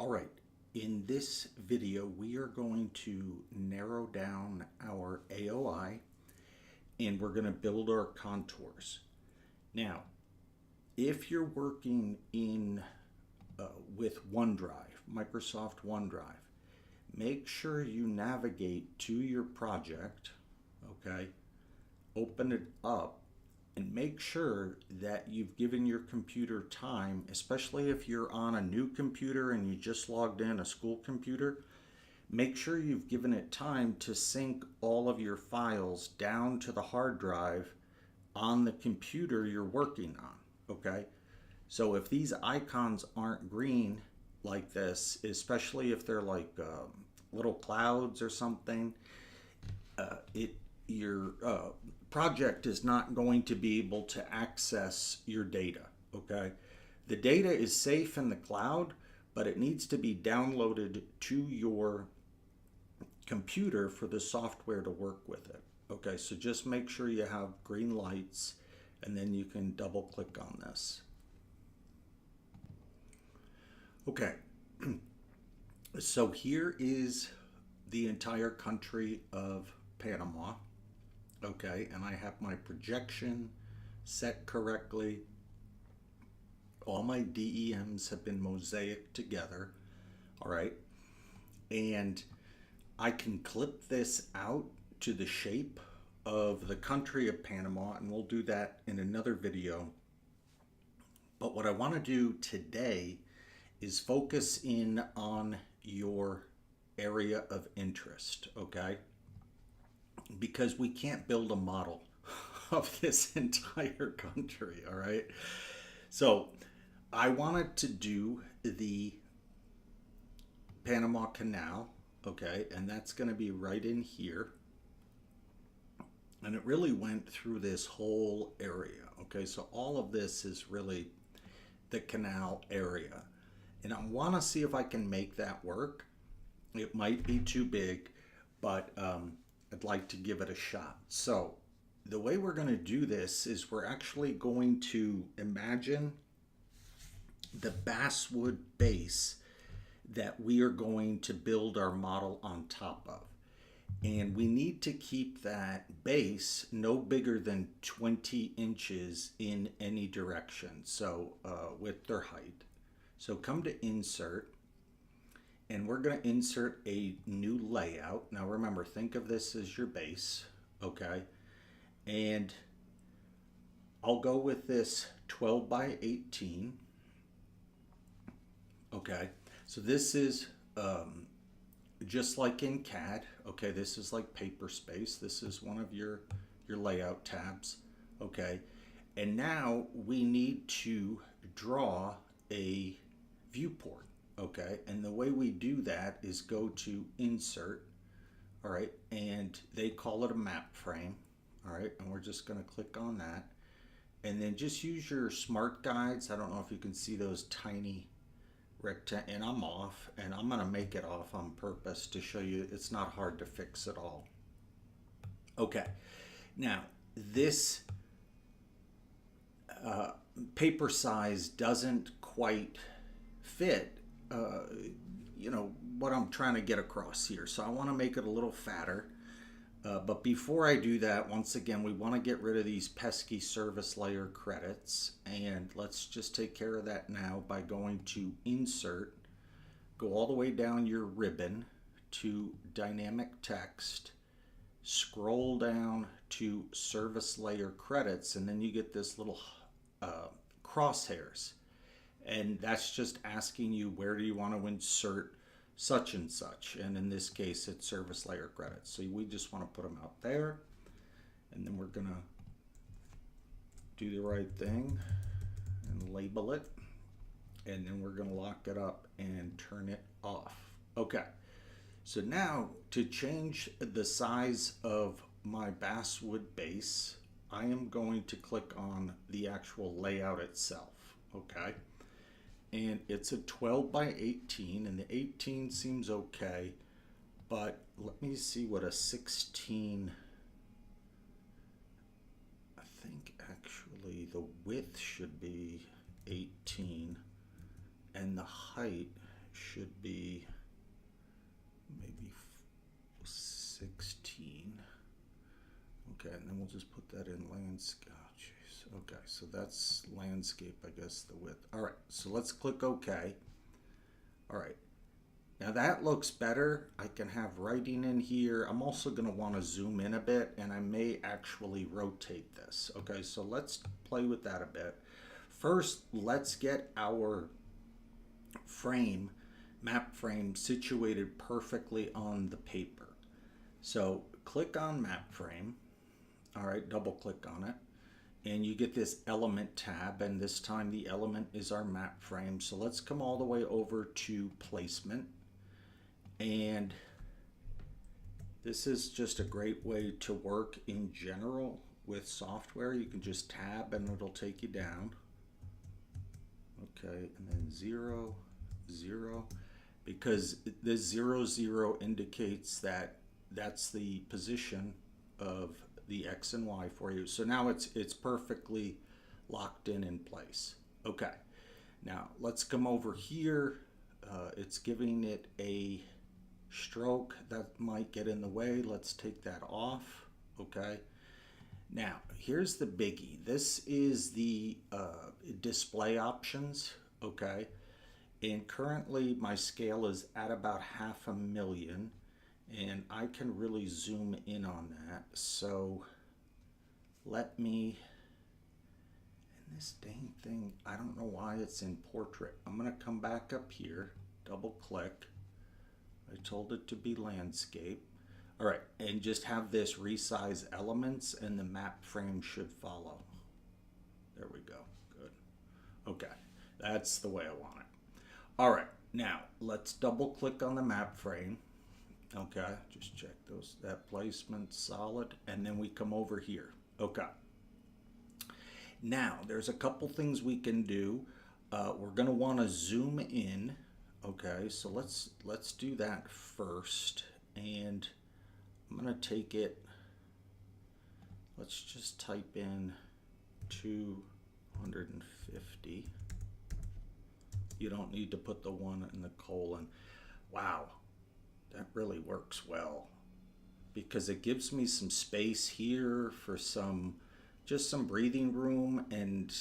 All right, in this video, we are going to narrow down our AOI and we're going to build our contours. Now, if you're working with OneDrive, Microsoft OneDrive, make sure you navigate to your project, okay? Open it up and make sure that you've given your computer time, especially if you're on a new computer and you just logged in, a school computer. Make sure you've given it time to sync all of your files down to the hard drive on the computer you're working on, okay? So if these icons aren't green like this, especially if they're like little clouds or something, your project is not going to be able to access your data, okay? The data is safe in the cloud, but it needs to be downloaded to your computer for the software to work with it, okay? So just make sure you have green lights and then you can double click on this. Okay, so here is the entire country of Panama. Okay, and I have my projection set correctly. All my DEMs have been mosaic together. All right, and I can clip this out to the shape of the country of Panama, and we'll do that in another video. But what I want to do today is focus in on your area of interest, okay? Because we can't build a model of this entire country, all right? So I wanted to do the Panama Canal, okay? And that's going to be right in here. And it really went through this whole area, okay? So all of this is really the canal area. And I want to see if I can make that work. It might be too big, but I'd like to give it a shot. So the way we're going to do this is we're actually going to imagine the basswood base that we are going to build our model on top of. And we need to keep that base no bigger than 20 inches in any direction, so width or height. So come to insert, and we're going to insert a new layout. Now remember, think of this as your base, okay? And I'll go with this 12 by 18. Okay, so this is just like in CAD, okay? This is like paper space. This is one of your layout tabs, okay? And now we need to draw a viewport, okay? And the way we do that is go to insert, all right? And they call it a map frame, all right? And we're just gonna click on that. And then just use your smart guides. I don't know if you can see those tiny rectangle, and I'm off, and I'm gonna make it off on purpose to show you it's not hard to fix at all. Okay, now this paper size doesn't quite fit you know what I'm trying to get across here, so I want to make it a little fatter. But before I do that, once again, we want to get rid of these pesky service layer credits, and let's just take care of that now by going to insert, go all the way down your ribbon to dynamic text, scroll down to service layer credits, and then you get this little crosshairs, and that's just asking you where do you want to insert such and such, and in this case it's service layer credits. So we just want to put them out there, and then we're gonna do the right thing and label it, and then we're gonna lock it up and turn it off. Okay, so now to change the size of my basswood base, I am going to click on the actual layout itself, okay? And it's a 12 by 18, and the 18 seems okay, but let me see what a 16, I think actually the width should be 18, and the height should be maybe 16. Okay, and then we'll just put that in landscape. Oh, jeez. Okay, so that's landscape, I guess, the width. All right, so let's click OK. All right, now that looks better. I can have writing in here. I'm also going to want to zoom in a bit, and I may actually rotate this. Okay, so let's play with that a bit. First, let's get our frame, map frame, situated perfectly on the paper. So click on map frame. All right, double click on it. And you get this element tab, and this time the element is our map frame. So let's come all the way over to placement. And this is just a great way to work in general with software. You can just tab and it'll take you down. Okay, and then 0, 0, because this 0, 0 indicates that that's the position of the X and Y for you. So now it's perfectly locked in place. Okay, now let's come over here. It's giving it a stroke that might get in the way. Let's take that off. Okay, now here's the biggie. This is the display options. Okay, and currently my scale is at about 500,000. And I can really zoom in on that. So let me, and this dang thing, I don't know why it's in portrait. I'm going to come back up here, double click. I told it to be landscape. All right, and just have this resize elements, and the map frame should follow. There we go. Good. Okay, that's the way I want it. All right, now let's double click on the map frame. Okay, just check that placement solid, and then we come over here. Okay. Now, there's a couple things we can do. We're going to want to zoom in. Okay, so let's do that first, and I'm going to take it. Let's just type in 250. You don't need to put the 1 in the colon. Wow. That really works well, because it gives me some space here for just some breathing room and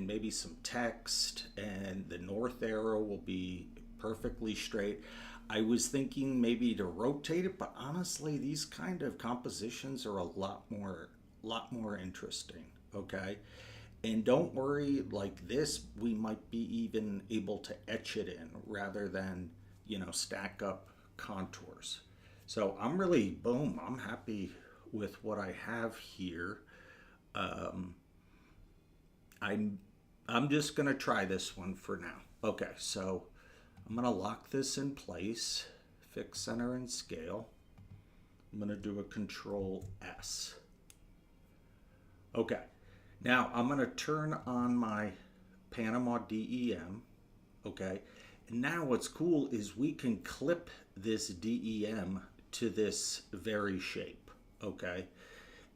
maybe some text, and the north arrow will be perfectly straight. I was thinking maybe to rotate it, but honestly, these kind of compositions are a lot more interesting. Okay, and don't worry, like this, we might be even able to etch it in rather than, stack up contours. So I'm really, boom, I'm happy with what I have here. I'm just gonna try this one for now. Okay, so I'm gonna lock this in place, fix center and scale. I'm gonna do a Control S. Okay, now I'm gonna turn on my Panama DEM. Okay, and now what's cool is we can clip this DEM to this very shape. Okay,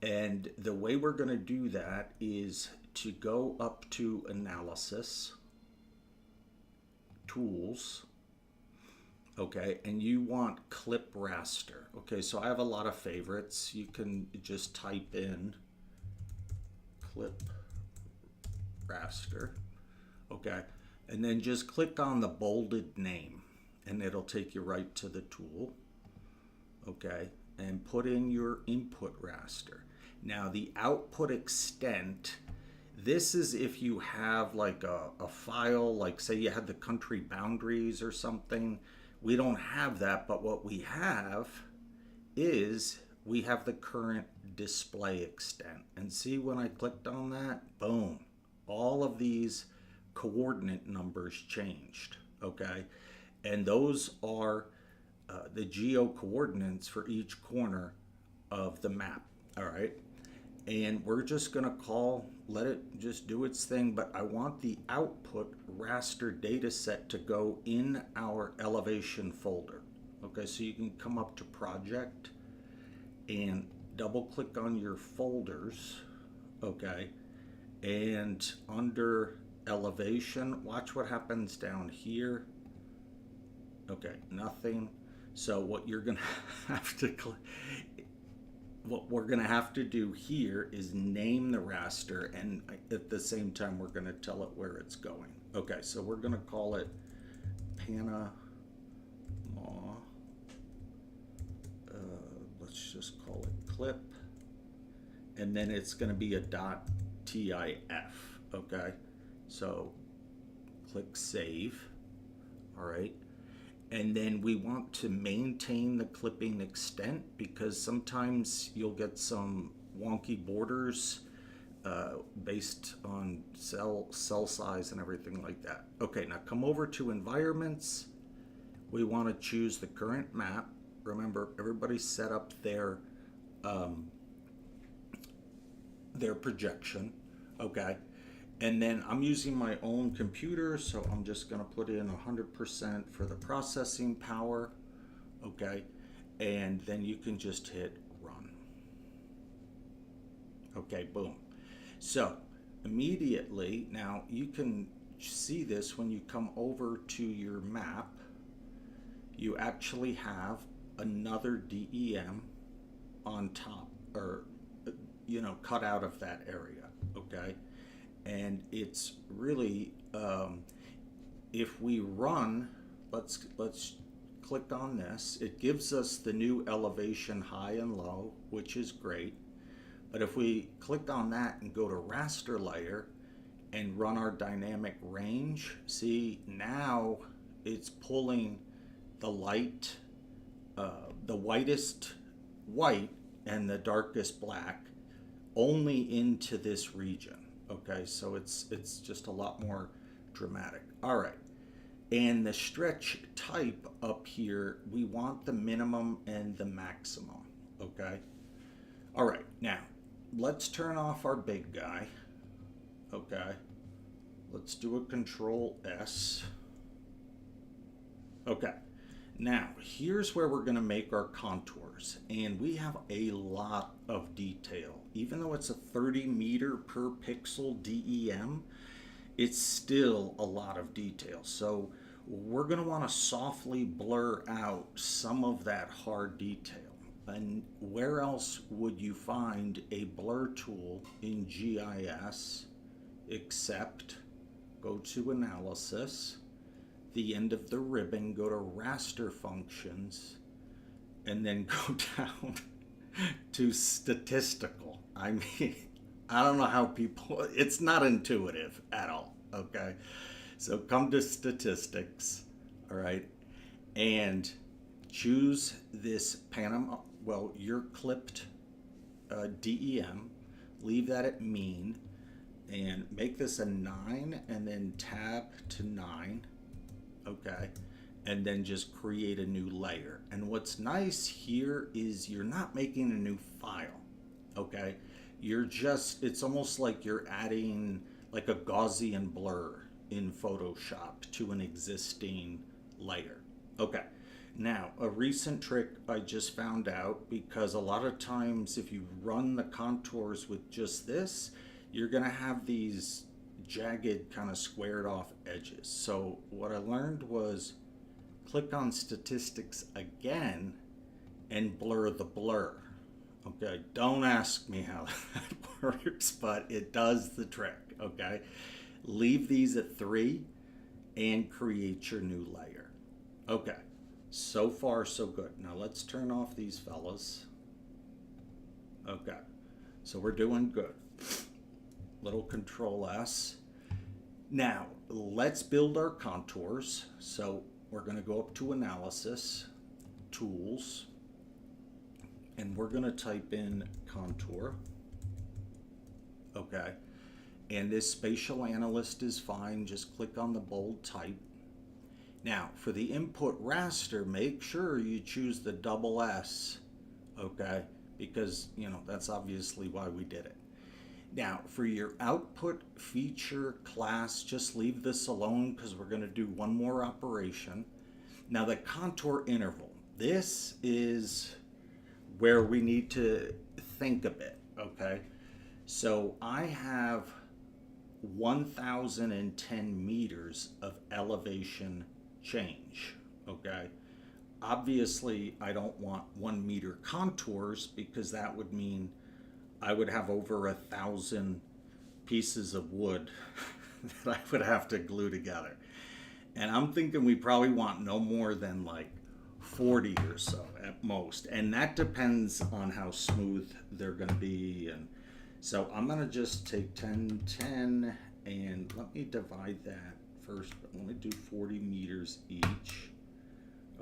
and the way we're going to do that is to go up to Analysis, Tools. Okay, and you want Clip Raster. Okay, so I have a lot of favorites. You can just type in Clip Raster. Okay, and then just click on the bolded name, and it'll take you right to the tool. Okay, and put in your input raster. Now the output extent, this is if you have like a file, like say you had the country boundaries or something. We don't have that, but what we have is we have the current display extent. And see, when I clicked on that, boom, all of these coordinate numbers changed. Okay, and those are the geo coordinates for each corner of the map. All right, and we're just gonna let it just do its thing, but I want the output raster data set to go in our elevation folder. Okay, so you can come up to project and double click on your folders. Okay, and under elevation, watch what happens down here. Okay, nothing. So what you're gonna have to what we're gonna have to do here is name the raster, and at the same time we're gonna tell it where it's going. Okay, so we're gonna call it Panama. Let's just call it clip, and then it's gonna be a .tif. Okay, so click save. All right. And then we want to maintain the clipping extent, because sometimes you'll get some wonky borders based on cell size and everything like that. Okay, now come over to environments. We want to choose the current map. Remember, everybody set up their projection. Okay. And then I'm using my own computer, so I'm just going to put in 100% for the processing power, okay? And then you can just hit run. Okay, boom. So immediately, now you can see this when you come over to your map, you actually have another DEM on top, or, cut out of that area, okay? And it's really, if we run, let's click on this. It gives us the new elevation high and low, which is great. But if we click on that and go to raster layer and run our dynamic range, see, now it's pulling the light, the whitest white and the darkest black only into this region. Okay, so it's just a lot more dramatic. All right, and the stretch type up here, we want the minimum and the maximum. Okay, all right, now let's turn off our big guy. Okay, let's do a Control S. Okay, now here's where we're going to make our contours, and we have a lot of detail. Even though it's a 30 meter per pixel DEM, it's still a lot of detail. So we're going to want to softly blur out some of that hard detail. And where else would you find a blur tool in GIS except go to analysis, the end of the ribbon, go to raster functions, and then go down to statistical. I mean, I don't know how people, it's not intuitive at all, okay? So come to statistics, all right, and choose this Panama, well, your clipped DEM, leave that at mean, and make this a 9, and then tab to 9, okay? And then just create a new layer. And what's nice here is you're not making a new file, okay? You're just, it's almost like you're adding like a Gaussian blur in Photoshop to an existing layer. Okay, now a recent trick I just found out, because a lot of times if you run the contours with just this, you're gonna have these jagged kind of squared off edges. So what I learned was click on statistics again and blur the blur. Okay, don't ask me how that works, but it does the trick, okay? Leave these at 3 and create your new layer. Okay, so far so good. Now let's turn off these fellas. Okay, so we're doing good. Little Control S. Now, let's build our contours. So we're going to go up to Analysis, Tools, and we're going to type in contour. Okay, and this spatial analyst is fine. Just click on the bold type. Now, for the input raster, make sure you choose the double S, okay, because, that's obviously why we did it. Now, for your output feature class, just leave this alone because we're going to do one more operation. Now, the contour interval. This is where we need to think a bit, okay? So I have 1,010 meters of elevation change, okay? Obviously, I don't want 1 meter contours because that would mean I would have over 1,000 pieces of wood that I would have to glue together. And I'm thinking we probably want no more than like 40 or so at most. And that depends on how smooth they're going to be. And so I'm going to just take 10, 10, and let me divide that first. Let me do 40 meters each.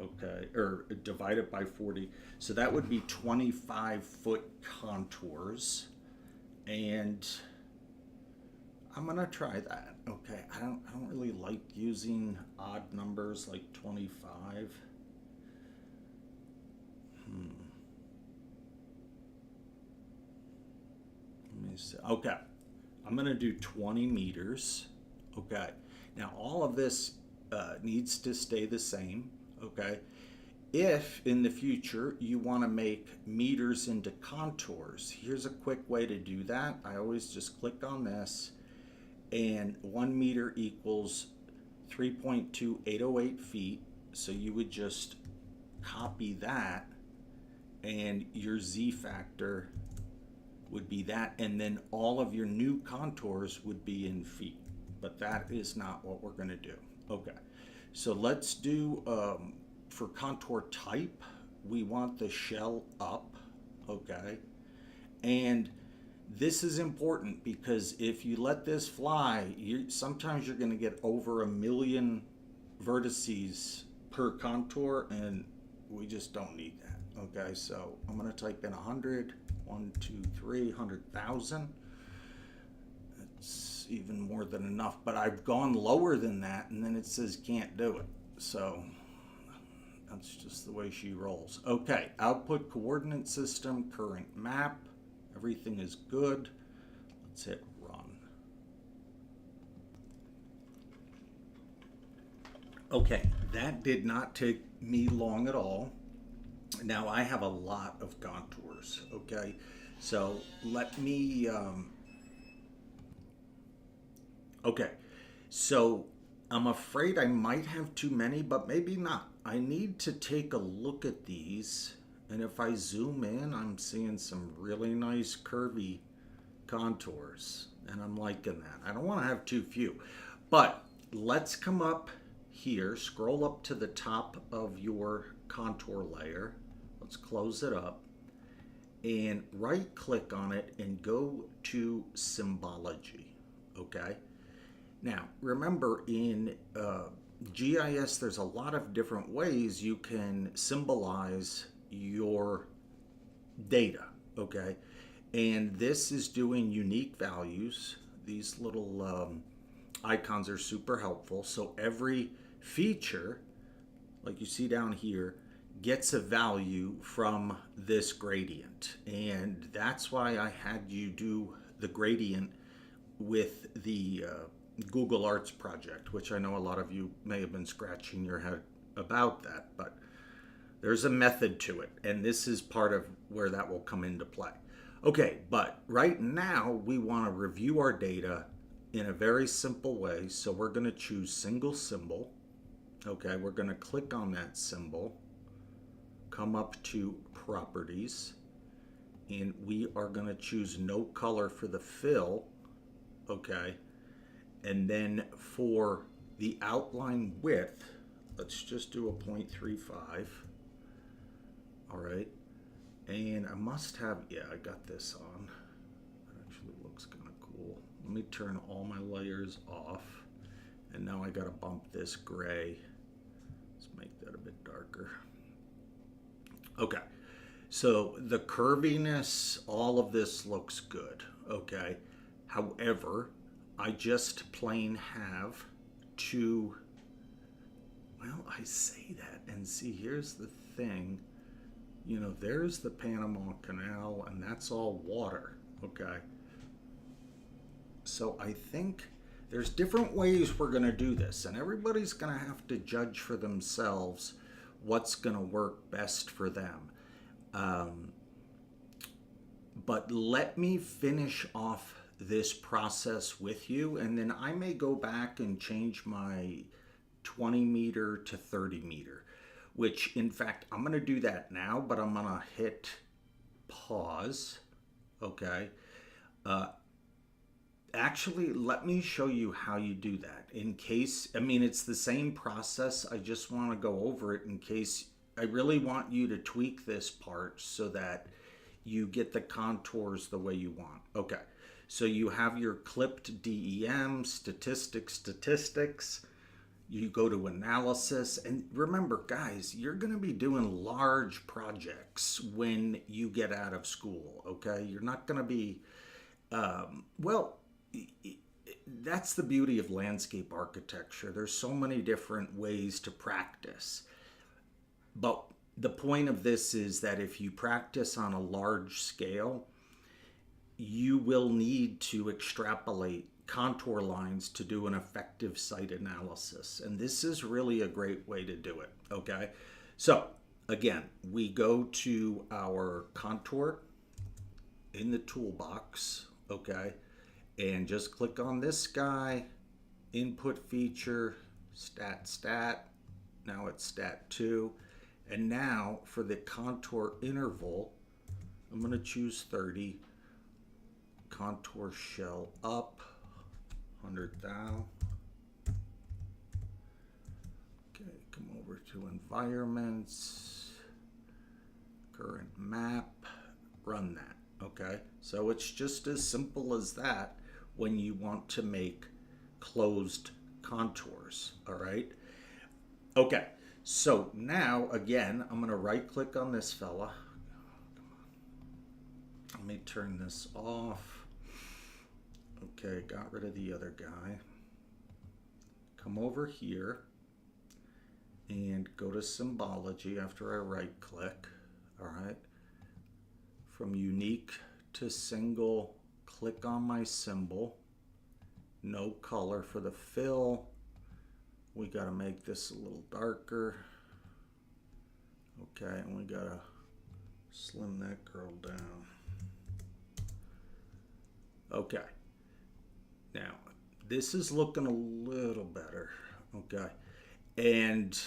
Okay, or divide it by 40. So that would be 25-foot contours. And I'm gonna try that. Okay, I don't really like using odd numbers like 25. Let me see. Okay, I'm gonna do 20 meters. Okay, now all of this needs to stay the same. Okay, if in the future you want to make meters into contours, here's a quick way to do that. I always just click on this, and 1 meter equals 3.2808 feet. So you would just copy that, and your Z factor would be that, and then all of your new contours would be in feet. But that is not what we're going to do. Okay, so let's do for contour type, we want the shell up. Okay, and this is important because if you let this fly, sometimes you're going to get over 1 million vertices per contour, and we just don't need that. Okay, so I'm going to type in 100, 1, 2, 3, 100,000. That's even more than enough, but I've gone lower than that, and then it says can't do it. So that's just the way she rolls. Okay, output coordinate system, current map. Everything is good. Let's hit run. Okay, that did not take me long at all. Now I have a lot of contours. Okay, so let me. Okay, so I'm afraid I might have too many, but maybe not. I need to take a look at these. And if I zoom in, I'm seeing some really nice curvy contours. And I'm liking that. I don't want to have too few. But let's come up here, scroll up to the top of your contour layer. Let's close it up. And right click on it and go to symbology. Okay? Now, remember in GIS, there's a lot of different ways you can symbolize your data, okay? And this is doing unique values. These little icons are super helpful. So every feature, like you see down here, gets a value from this gradient. And that's why I had you do the gradient with the Google Arts project, which I know a lot of you may have been scratching your head about that, but there's a method to it, and this is part of where that will come into play. Okay, but right now we want to review our data in a very simple way, so we're going to choose single symbol. Okay, we're going to click on that symbol, come up to properties, and we are going to choose no color for the fill. Okay, and then for the outline width, let's just do a 0.35. All right, and I must have, yeah, I got this on. That actually looks kind of cool. Let me turn all my layers off, and now I got to bump this gray. Let's make that a bit darker. Okay, so the curviness, all of this looks good. Okay, however, I just plain have to, well, I say that, and see, here's the thing. You know, there's the Panama Canal, and that's all water, okay? So I think there's different ways we're going to do this, and everybody's going to have to judge for themselves what's going to work best for them. But let me finish off this process with you, and then I may go back and change my 20 meter to 30 meter, which in fact, I'm going to do that now, but I'm going to hit pause. Okay. Actually, let me show you how you do that in case, I mean, it's the same process. I just want to go over it in case I really want you to tweak this part so that you get the contours the way you want. Okay. So you have your clipped DEM, statistics. You go to analysis. And remember, guys, you're going to be doing large projects when you get out of school. Okay. You're not going to be, well, that's the beauty of landscape architecture. There's so many different ways to practice. But the point of this is that if you practice on a large scale, you will need to extrapolate contour lines to do an effective site analysis. And this is really a great way to do it. Okay. So again, we go to our contour in the toolbox. Okay. And just click on this guy, input feature, stat. Now it's stat 2. And now for the contour interval, I'm going to choose 30. Contour shell up, 100 down. Okay, come over to environments, current map, run that. Okay, so it's just as simple as that when you want to make closed contours. All right. Okay, so now again, I'm going to right click on this fella. Let me turn this off. Okay, got rid of the other guy. Come over here and go to symbology after I right click. All right. From unique to single, click on my symbol. No color for the fill. We got to make this a little darker. Okay, and we got to slim that girl down. Okay. Now, this is looking a little better. Okay. And,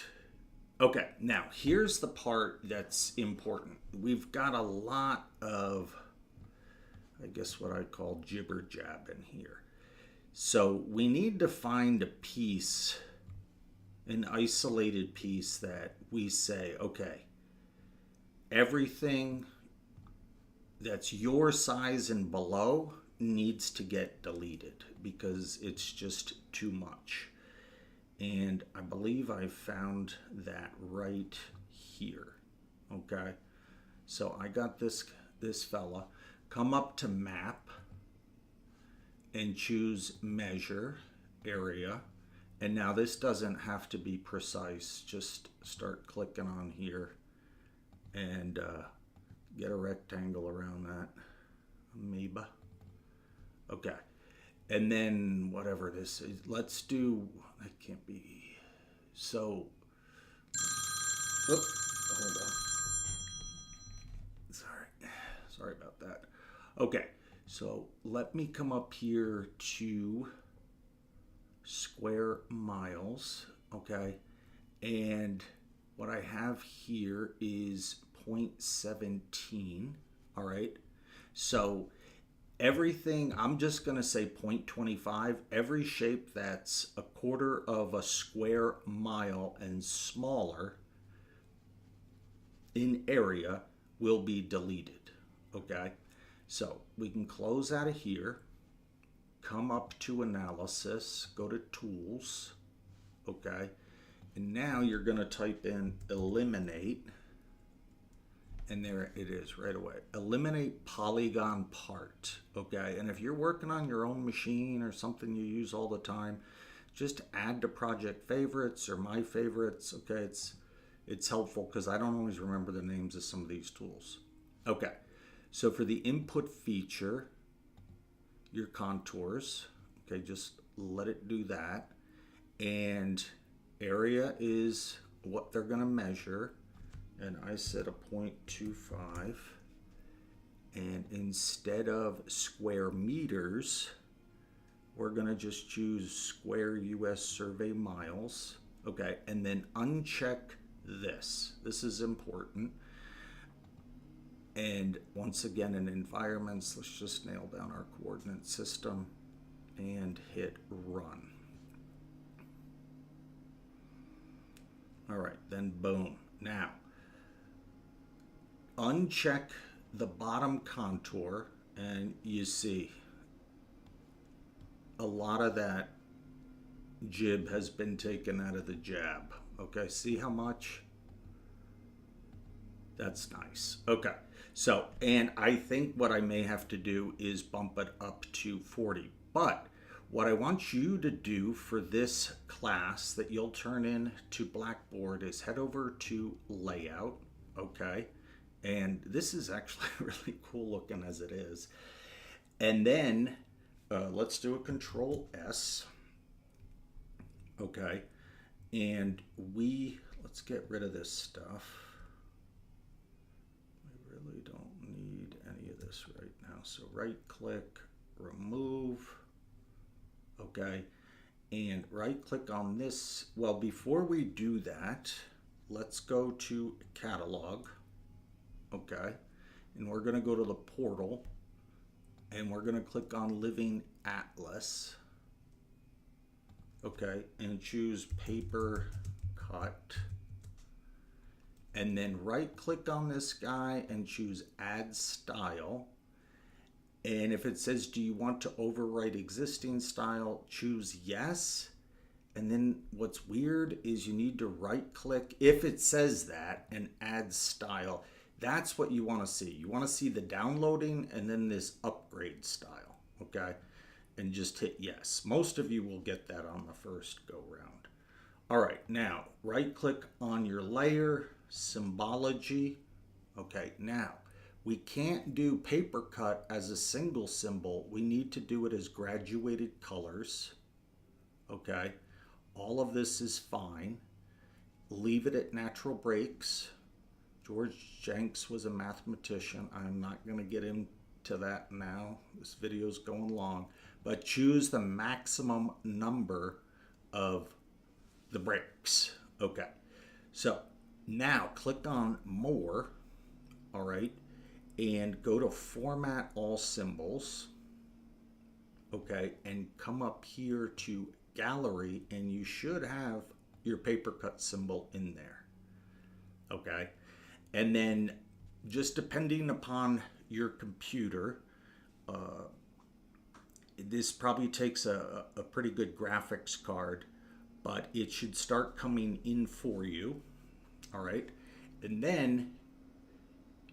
okay, now here's the part that's important. We've got a lot of, I guess what I call jibber jab in here. So we need to find a piece, an isolated piece that we say, okay, everything that's your size and below needs to get deleted because it's just too much. And I believe I found that right here. Okay. So I got this fella. Come up to map and choose measure area. And now this doesn't have to be precise. Just start clicking on here and get a rectangle around that amoeba. Okay. And then whatever this is, let's do, that can't be, so, hold on. Sorry about that. Okay. So let me come up here to square miles. Okay. And what I have here is 0.17. All right. So everything, I'm just going to say 0.25. Every shape that's a quarter of a square mile and smaller in area will be deleted. Okay. So we can close out of here, come up to analysis, go to tools. Okay. And now you're going to type in eliminate. And there it is right away. Eliminate polygon part. Okay. And if you're working on your own machine or something you use all the time, just add to project favorites or my favorites. Okay. It's helpful because I don't always remember the names of some of these tools. Okay. So for the input feature, your contours, okay, just let it do that. And area is what they're going to measure. And I set a 0.25. And instead of square meters, we're going to just choose square US survey miles. Okay, and then uncheck this. This is important. And once again, in environments, let's just nail down our coordinate system and hit run. All right, then boom. Now, uncheck the bottom contour and you see a lot of that jib has been taken out of the jab. Okay, see how much? That's nice. Okay, so, and I think what I may have to do is bump it up to 40. But what I want you to do for this class that you'll turn in to Blackboard is head over to Layout, okay? And this is actually really cool looking as it is. And then let's do a Control S, okay? And let's get rid of this stuff. We really don't need any of this right now. So right click, remove, okay? And right click on this. Well, before we do that, let's go to Catalog, okay? And we're gonna go to the portal and we're gonna click on Living Atlas, okay? And choose Paper Cut. And then right click on this guy and choose Add Style. And if it says, do you want to overwrite existing style, choose yes. And then what's weird is you need to right click if it says that and add style. That's what you want to see. You want to see the downloading and then this upgrade style, okay? And just hit yes. Most of you will get that on the first go round. All right, now right click on your layer, symbology. Okay, now we can't do paper cut as a single symbol. We need to do it as graduated colors. Okay, all of this is fine. Leave it at natural breaks. George Jenks was a mathematician. I'm not going to get into that now. This video is going long. But choose the maximum number of the breaks. Okay, so now click on More, all right, and go to Format All Symbols, okay, and come up here to Gallery, and you should have your paper cut symbol in there, okay? And then just depending upon your computer, this probably takes a pretty good graphics card, but it should start coming in for you, all right? And then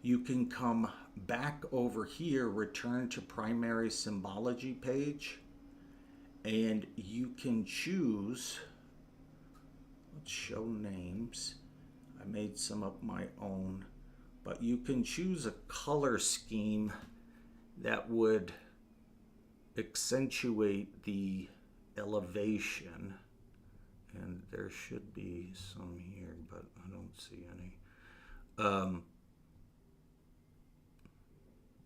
you can come back over here, return to primary symbology page, and you can choose, let's show names. I made some of my own, but you can choose a color scheme that would accentuate the elevation. And there should be some here, but I don't see any.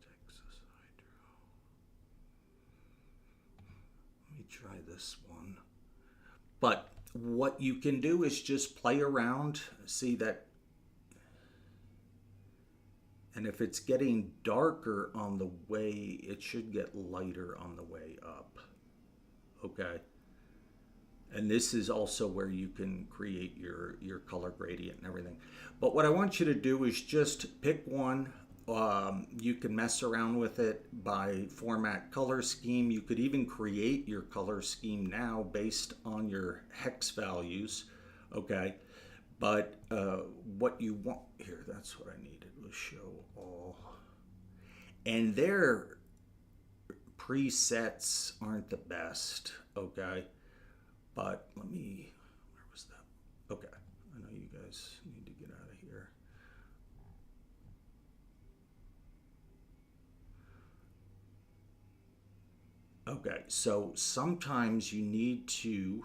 Texas Hydro. Let me try this one. But what you can do is just play around, see that, and if it's getting darker on the way, it should get lighter on the way up, okay? And this is also where you can create your color gradient and everything. But what I want you to do is just pick one. You can mess around with it by format color scheme. You could even create your color scheme now based on your hex values, okay? But what you want, here, that's what I needed, was show all. And their presets aren't the best, okay? But let me, where was that? Okay, I know you guys need to get out of here. Okay, so sometimes you need to,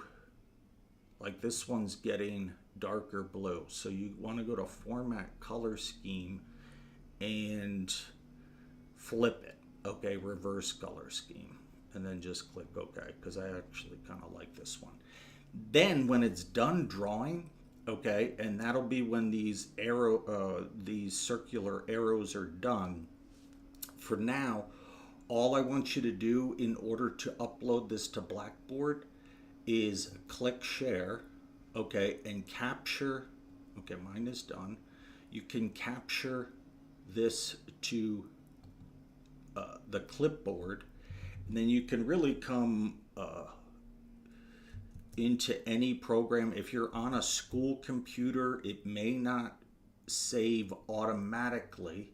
like this one's getting darker blue. So you want to go to Format Color Scheme and flip it. Okay, Reverse Color Scheme. And then just click OK, because I actually kind of like this one. Then when it's done drawing, okay, and that'll be when these circular arrows are done. For now, all I want you to do in order to upload this to Blackboard is click share, okay, and capture. Okay, mine is done. You can capture this to the clipboard, and then you can really come into any program. If you're on a school computer, it may not save automatically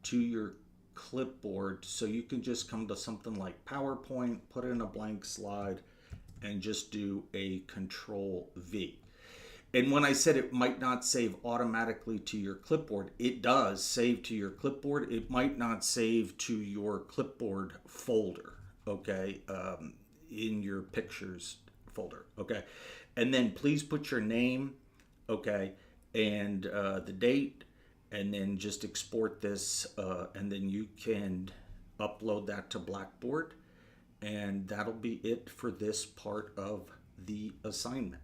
to your clipboard, so you can just come to something like PowerPoint, put in a blank slide, and just do a Control V. And when I said it might not save automatically to your clipboard, it does save to your clipboard. It might not save to your clipboard folder, okay, in your pictures folder, okay. And then please put your name, okay, and the date, and then just export this, and then you can upload that to Blackboard, and that'll be it for this part of the assignment.